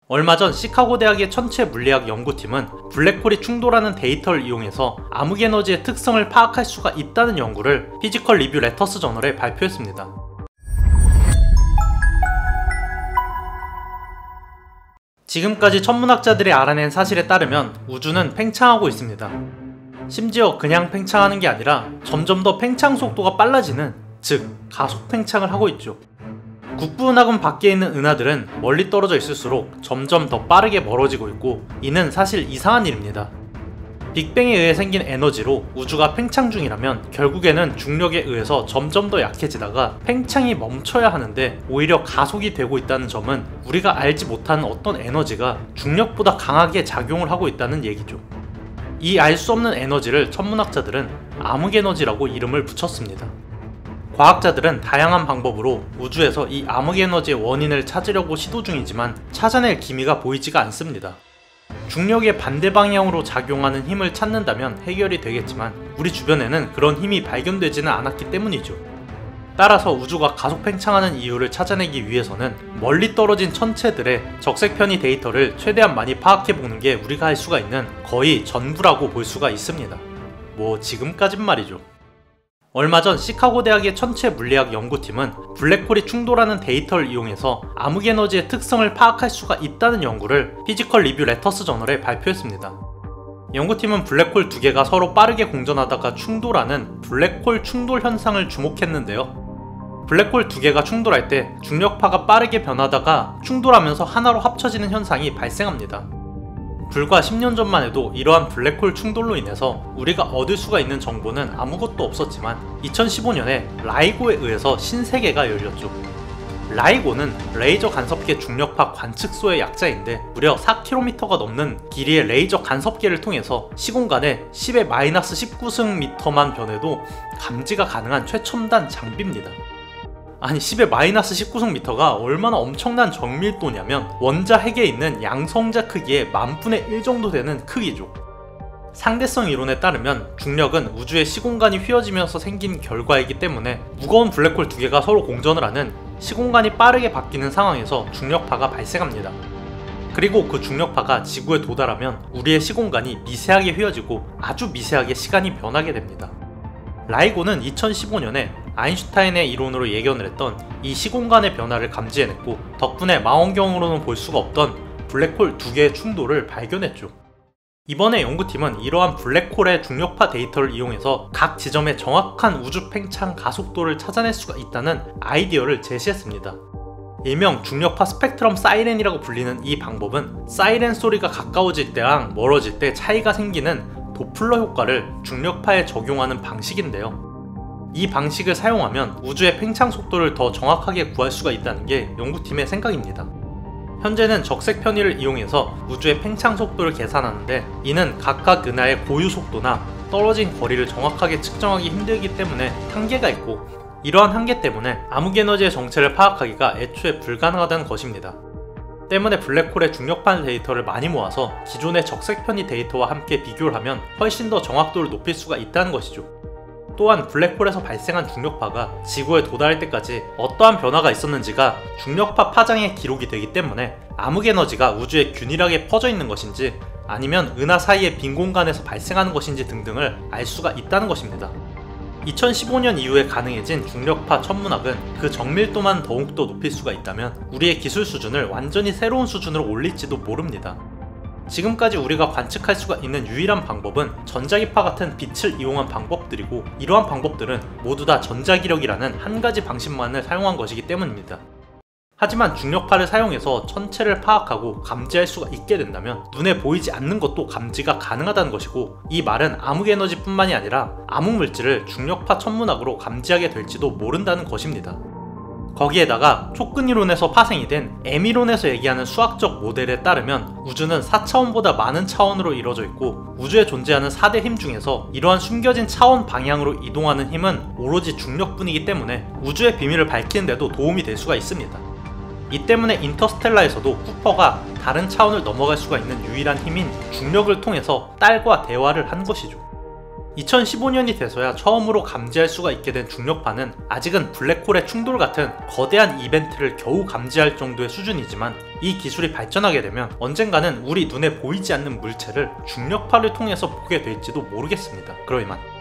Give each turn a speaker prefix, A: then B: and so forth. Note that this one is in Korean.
A: 얼마 전 시카고 대학의 천체 물리학 연구팀은 블랙홀이 충돌하는 데이터를 이용해서 암흑에너지의 특성을 파악할 수가 있다는 연구를 피지컬 리뷰 레터스 저널에 발표했습니다. 지금까지 천문학자들이 알아낸 사실에 따르면 우주는 팽창하고 있습니다. 심지어 그냥 팽창하는 게 아니라 점점 더 팽창 속도가 빨라지는, 즉 가속 팽창을 하고 있죠. 국부은하금 밖에 있는 은하들은 멀리 떨어져 있을수록 점점 더 빠르게 멀어지고 있고, 이는 사실 이상한 일입니다. 빅뱅에 의해 생긴 에너지로 우주가 팽창 중이라면 결국에는 중력에 의해서 점점 더 약해지다가 팽창이 멈춰야 하는데 오히려 가속이 되고 있다는 점은 우리가 알지 못하는 어떤 에너지가 중력보다 강하게 작용을 하고 있다는 얘기죠. 이 알 수 없는 에너지를 천문학자들은 암흑에너지라고 이름을 붙였습니다. 과학자들은 다양한 방법으로 우주에서 이 암흑에너지의 원인을 찾으려고 시도 중이지만 찾아낼 기미가 보이지가 않습니다. 중력의 반대 방향으로 작용하는 힘을 찾는다면 해결이 되겠지만 우리 주변에는 그런 힘이 발견되지는 않았기 때문이죠. 따라서 우주가 가속 팽창하는 이유를 찾아내기 위해서는 멀리 떨어진 천체들의 적색 편의 데이터를 최대한 많이 파악해보는 게 우리가 할 수가 있는 거의 전부라고 볼 수가 있습니다. 뭐 지금까진 말이죠. 얼마 전 시카고 대학의 천체 물리학 연구팀은 블랙홀이 충돌하는 데이터를 이용해서 암흑에너지의 특성을 파악할 수가 있다는 연구를 피지컬 리뷰 레터스 저널에 발표했습니다. 연구팀은 블랙홀 두 개가 서로 빠르게 공전하다가 충돌하는 블랙홀 충돌 현상을 주목했는데요. 블랙홀 두 개가 충돌할 때 중력파가 빠르게 변하다가 충돌하면서 하나로 합쳐지는 현상이 발생합니다. 불과 10년 전만 해도 이러한 블랙홀 충돌로 인해서 우리가 얻을 수가 있는 정보는 아무것도 없었지만 2015년에 라이고에 의해서 신세계가 열렸죠. 라이고는 레이저 간섭계 중력파 관측소의 약자인데 무려 4km가 넘는 길이의 레이저 간섭계를 통해서 시공간에 10의 마이너스 19승미터만 변해도 감지가 가능한 최첨단 장비입니다. 아니 10의 마이너스 19승미터가 얼마나 엄청난 정밀도냐면 원자 핵에 있는 양성자 크기의 10,000분의 1 정도 되는 크기죠. 상대성 이론에 따르면 중력은 우주의 시공간이 휘어지면서 생긴 결과이기 때문에 무거운 블랙홀 두 개가 서로 공전을 하는 시공간이 빠르게 바뀌는 상황에서 중력파가 발생합니다. 그리고 그 중력파가 지구에 도달하면 우리의 시공간이 미세하게 휘어지고 아주 미세하게 시간이 변하게 됩니다. 라이고는 2015년에 아인슈타인의 이론으로 예견을 했던 이 시공간의 변화를 감지해냈고 덕분에 망원경으로는 볼 수가 없던 블랙홀 두 개의 충돌을 발견했죠. 이번에 연구팀은 이러한 블랙홀의 중력파 데이터를 이용해서 각 지점의 정확한 우주 팽창 가속도를 찾아낼 수가 있다는 아이디어를 제시했습니다. 일명 중력파 스펙트럼 사이렌이라고 불리는 이 방법은 사이렌 소리가 가까워질 때랑 멀어질 때 차이가 생기는 도플러 효과를 중력파에 적용하는 방식인데요. 이 방식을 사용하면 우주의 팽창 속도를 더 정확하게 구할 수가 있다는 게 연구팀의 생각입니다. 현재는 적색 편의를 이용해서 우주의 팽창 속도를 계산하는데 이는 각각 은하의 고유 속도나 떨어진 거리를 정확하게 측정하기 힘들기 때문에 한계가 있고, 이러한 한계 때문에 암흑에너지의 정체를 파악하기가 애초에 불가능하다는 것입니다. 때문에 블랙홀의 중력파 데이터를 많이 모아서 기존의 적색 편의 데이터와 함께 비교를 하면 훨씬 더 정확도를 높일 수가 있다는 것이죠. 또한 블랙홀에서 발생한 중력파가 지구에 도달할 때까지 어떠한 변화가 있었는지가 중력파 파장에 기록이 되기 때문에 암흑에너지가 우주에 균일하게 퍼져 있는 것인지 아니면 은하 사이의 빈 공간에서 발생하는 것인지 등등을 알 수가 있다는 것입니다. 2015년 이후에 가능해진 중력파 천문학은 그 정밀도만 더욱더 높일 수가 있다면 우리의 기술 수준을 완전히 새로운 수준으로 올릴지도 모릅니다. 지금까지 우리가 관측할 수가 있는 유일한 방법은 전자기파 같은 빛을 이용한 방법들이고, 이러한 방법들은 모두 다 전자기력이라는 한 가지 방식만을 사용한 것이기 때문입니다. 하지만 중력파를 사용해서 천체를 파악하고 감지할 수가 있게 된다면 눈에 보이지 않는 것도 감지가 가능하다는 것이고, 이 말은 암흑에너지 뿐만이 아니라 암흑물질을 중력파 천문학으로 감지하게 될지도 모른다는 것입니다. 거기에다가 촉근이론에서 파생이 된 M이론에서 얘기하는 수학적 모델에 따르면 우주는 4차원보다 많은 차원으로 이루어져 있고, 우주에 존재하는 4대 힘 중에서 이러한 숨겨진 차원 방향으로 이동하는 힘은 오로지 중력뿐이기 때문에 우주의 비밀을 밝히는 데도 도움이 될 수가 있습니다. 이 때문에 인터스텔라에서도 쿠퍼가 다른 차원을 넘어갈 수가 있는 유일한 힘인 중력을 통해서 딸과 대화를 한 것이죠. 2015년이 돼서야 처음으로 감지할 수가 있게 된 중력파는 아직은 블랙홀의 충돌 같은 거대한 이벤트를 겨우 감지할 정도의 수준이지만, 이 기술이 발전하게 되면 언젠가는 우리 눈에 보이지 않는 물체를 중력파를 통해서 보게 될지도 모르겠습니다. 그럼 이만.